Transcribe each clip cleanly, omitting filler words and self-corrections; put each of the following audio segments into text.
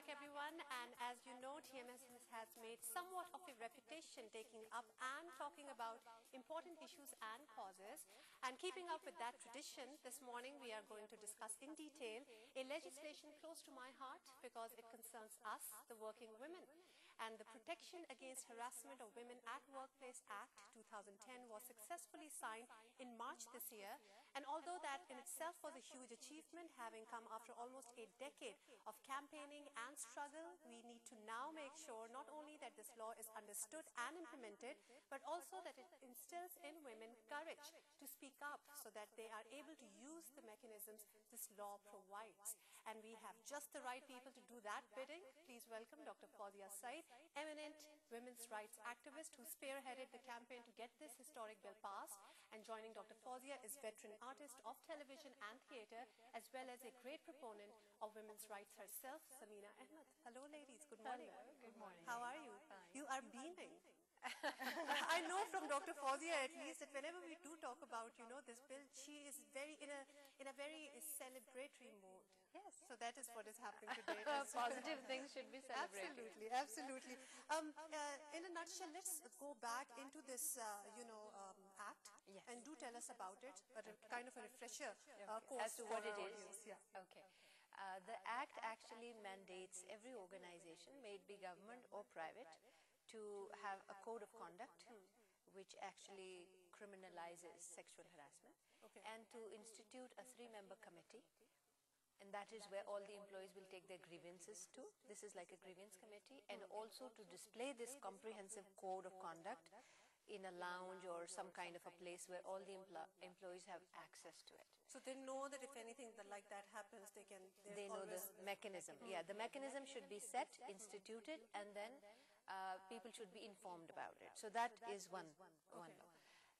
everyone, and as you know, TMS has made somewhat of a reputation taking up and talking about important issues and causes. And keeping up with that tradition, this morning we are going to discuss in detail a legislation close to my heart because it concerns us, the working women. And the Protection Against Harassment of Women at Workplace Act 2010 was successfully signed in March this year. And although that in itself was a huge achievement, having come after almost a decade of campaigning and struggle, we need to now make sure not only that this law is understood and implemented, but also that it instills in women courage to speak up so that they are able to use the mechanisms this law provides. And we have just the right people to do that bidding. Please welcome Dr. Fawzia Saeed, eminent women's rights activist who spearheaded the campaign to get this historic bill passed. And joining Dr. Fawzia is veteran artist of television and theatre, as well as a great proponent of women's rights herself, Samina Ahmed. Hello ladies, good morning. Hello, good morning. How are you? Fine. You are beaming. I know from Dr. Fawzia at least that whenever we do talk about, this bill, she is very in a very celebratory mood. Yes. So that is what is happening today. Positive things should be celebrated. Absolutely, absolutely. In a nutshell, let's go back into this, act, Yes. and do tell us about it. Kind of a refresher course As to what for it our is. audience. Yeah. Okay. The Act actually mandates every organization, may it be government or private, to have a code of conduct which actually criminalizes sexual harassment, Okay. and to institute a 3-member committee, and that is where all the employees will take their grievances to. This is like a grievance committee, and also to display this comprehensive code of conduct in a lounge or some kind of a place where all the employees have access to it. So they know that if anything like that happens, they Know the mechanism. Yeah, the mechanism should be set, instituted, and then people should be informed about it. So that is one law.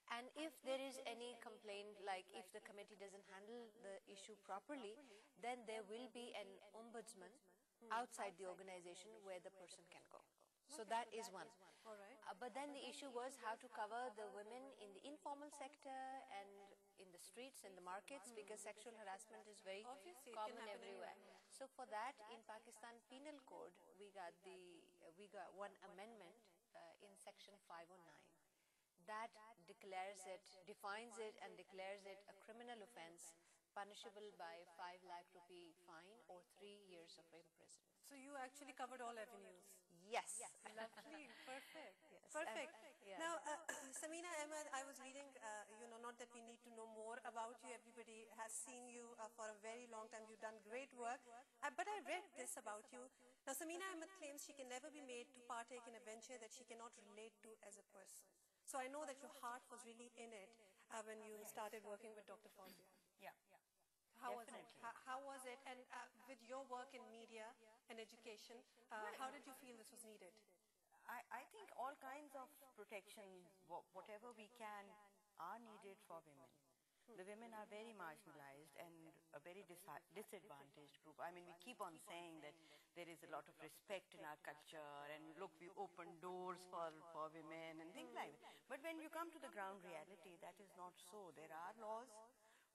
And if there is any complaint, like if the committee doesn't handle the issue properly, then there will be an ombudsman outside the organization where the person can go. So that is one. All right. But then the issue was how to cover the women in the informal sector and in the streets and the markets, because sexual harassment is very Obviously, it can common happen everywhere. anywhere. So for that, in Pakistan Penal Code, we got one amendment in Section 509 that defines it and declares it a criminal offence punishable by 5 lakh rupee fine or 3 years of imprisonment. So you actually covered all avenues. Yes. Lovely, perfect. Yes. Perfect. Yeah. Now, Samina Ahmed, I was reading, not that we need to know more about you. Everybody has seen you for a very long time. You've done great work. But I read this about you. Now, Samina Ahmed claims she can never be made to partake in a venture that she cannot relate to as a person. So I know that your heart was really in it when you started working with Dr. Fawzia. Yeah. How was it? Definitely. How was it? And with your work in media and education, how did you feel this was needed? I think all kinds of protections, whatever we can, are needed for women. The women are very marginalized and a very disadvantaged group. I mean, we keep on saying that there is a lot of respect in our culture, and look, we open doors for women and things like that. But when you come to the ground reality, that is not so. There are laws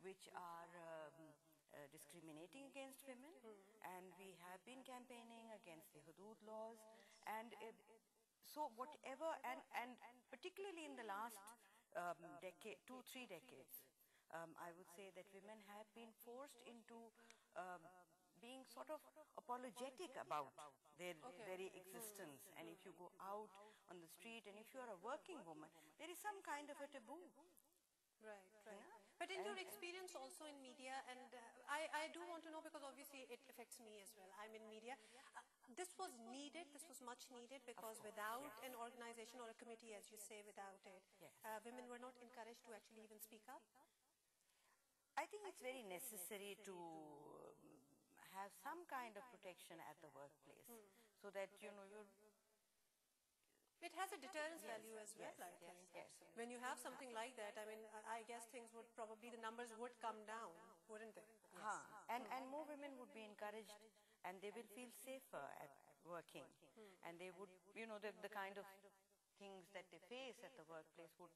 which are discriminating against women, and we have been campaigning against the Hudud laws, and so whatever, and particularly in the last decade, 2-3 decades, I would say that women have been forced into being sort of apologetic about their very existence. And if you go out on the street and if you are a working woman, there is some kind of a taboo. Right, right. Yeah. But in your experience also in media, and I do want to know, because obviously it affects me as well. I'm in media. This was needed, this was much needed, because without an organization or a committee, as you say, without it, Yes. women were not encouraged to actually even speak up. I think it's very necessary to have some kind of protection at the workplace, so that, you're It has a deterrence value as well, I think. yes. When you have something like that, I mean, I guess things would probably, the numbers would come down, wouldn't they? And more women would be encouraged, and they will feel safer at working, and they would, the kind of things that they face at the workplace would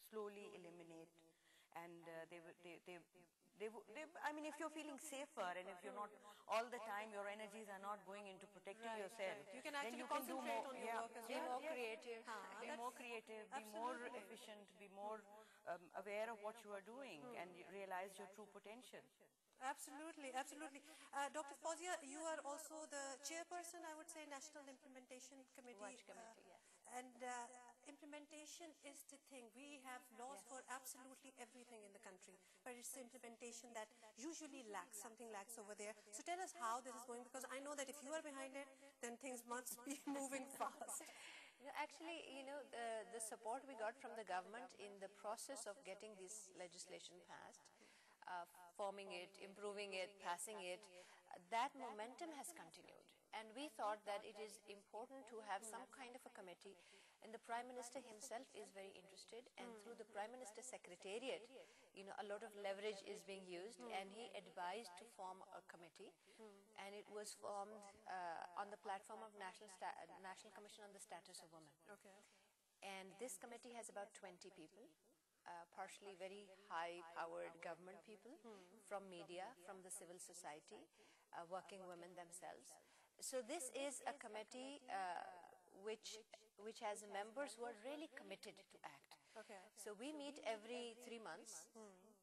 slowly eliminate, and they I mean, if you're feeling safer and if you're not all the time, your energies are not going into protecting yourself, You can then actually you can do concentrate more. on your work as Be well. more creative. Be more creative, be more efficient, be more aware of what you are doing, and realize your true potential. Absolutely, absolutely. Dr. Fawzia, you are also the chairperson, I would say, National Implementation Committee. Watch committee, yes. And implementation is the thing. We have laws for absolutely everything in the country, but it's the implementation that usually lacks, something lacks over there. So tell us how this is going, because I know that if you are behind it, then things must be moving fast. Actually, the support we got from the government in the process of getting this legislation passed, forming it, improving it, passing it, that momentum has continued. And we thought that it is important to have some kind of a committee, and the Prime Minister himself is very interested, and through the Prime Minister's Secretariat, a lot of leverage is being used, and he advised to form a committee, and it was formed on the platform of National Commission on the Status of Women. Okay. And this committee has about 20 people, partially very high-powered government people, from media, from the civil society, working women themselves. So this is a committee which has members who are really committed to act. Okay. So we meet every 3 months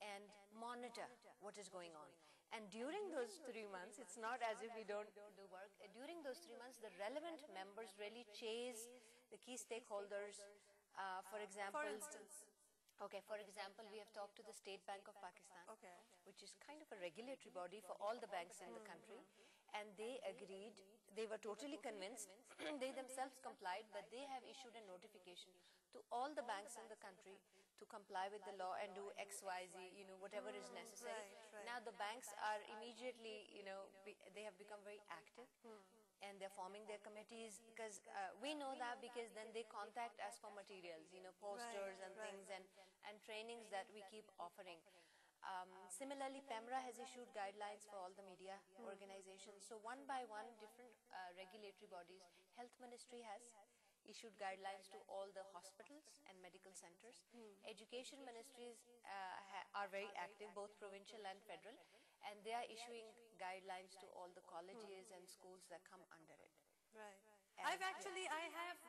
and monitor what is going on. And during those 3 months, it's not as if we don't do work. During those 3 months, the relevant members really chase the key stakeholders. For example, for example, we have talked to the State Bank of Pakistan, which is kind of a regulatory body for all the banks in the country. And they agreed, they were totally convinced, they themselves complied, that they have issued a notification to all the banks in the country to comply with the law and do X, Y, Z, whatever is necessary. Right. Now the banks are immediately, they have become very active. And they're forming their committees, because we know that, because then they contact us for materials, posters and things, and trainings that we keep offering. Similarly, PEMRA has issued guidelines for all the media organizations. So one by one, different regulatory bodies. Health Ministry has issued guidelines to all the hospitals and medical centers. Education ministries are very active, both provincial and federal, and they are issuing guidelines to all the colleges and schools that come under it. Right. I have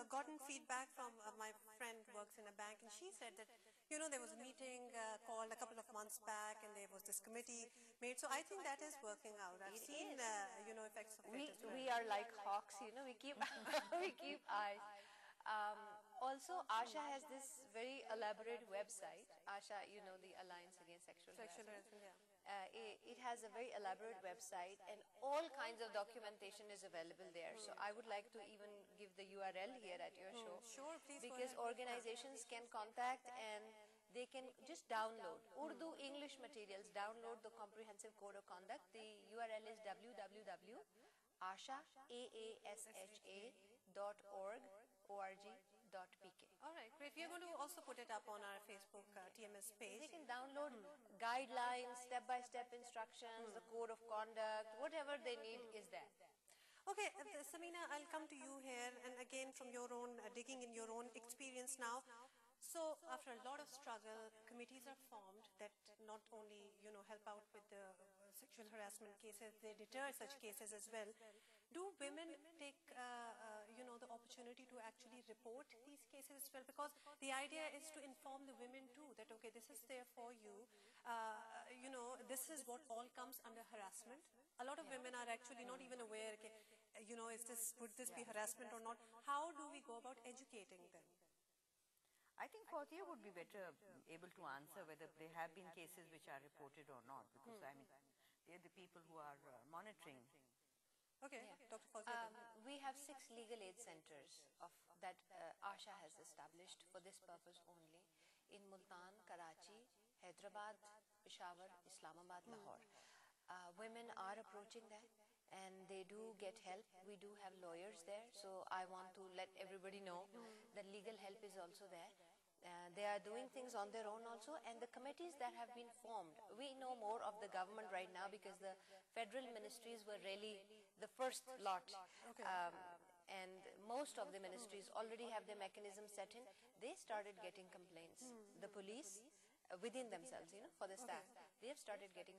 gotten feedback from my friend who works in a bank, and she said that, there was a meeting called a couple of months back, and there was this committee made. So I think that is working out. I've seen, effects of it as well. We are like hawks, we keep we keep eyes. Also, ASHA has this very elaborate website. ASHA, the Alliance Against Sexual Harassment. It has a very elaborate website, and all kinds of documentation is available there. So I would like to even give the URL here at your show. Sure, please. Because organizations can contact, and they can just download Urdu English materials, download the Comprehensive Code of Conduct. The URL is www.asha.org.pk. All right, great. We are going to also put it up on our Facebook TMS page. They can download guidelines, step-by-step instructions, the code of conduct, whatever they need is there. Okay, Samina, I'll come to you here, and again from your own, digging in your own experience now. So after a lot of struggle, committees are formed that not only, help out with the sexual harassment cases, they deter such cases as well. Do women take, the opportunity to actually report these cases as well? Because the idea is to inform the women too, that, okay, this is there for you. This is what all comes under harassment. A lot of women are actually not even aware, okay, would this be harassment or not? How do we go about educating them? I think Fawzia would be better able to answer whether there have been cases which are reported or not, because they're the people who are monitoring. Okay, Dr. Fawzia. We have 6 legal aid centers that ASHA has established for this purpose only in Multan, Karachi, Hyderabad, Peshawar, Islamabad, Lahore. Women are approaching that, and they do get help. We do have lawyers there, so I want to let everybody know that legal help is also there. They are doing things on their own also, and the committees that have been formed, we know more of the government right now, because the federal ministries were really the first lot. And most of the ministries already have their mechanism set in. They started getting complaints. The police, within themselves, for the staff. they have started getting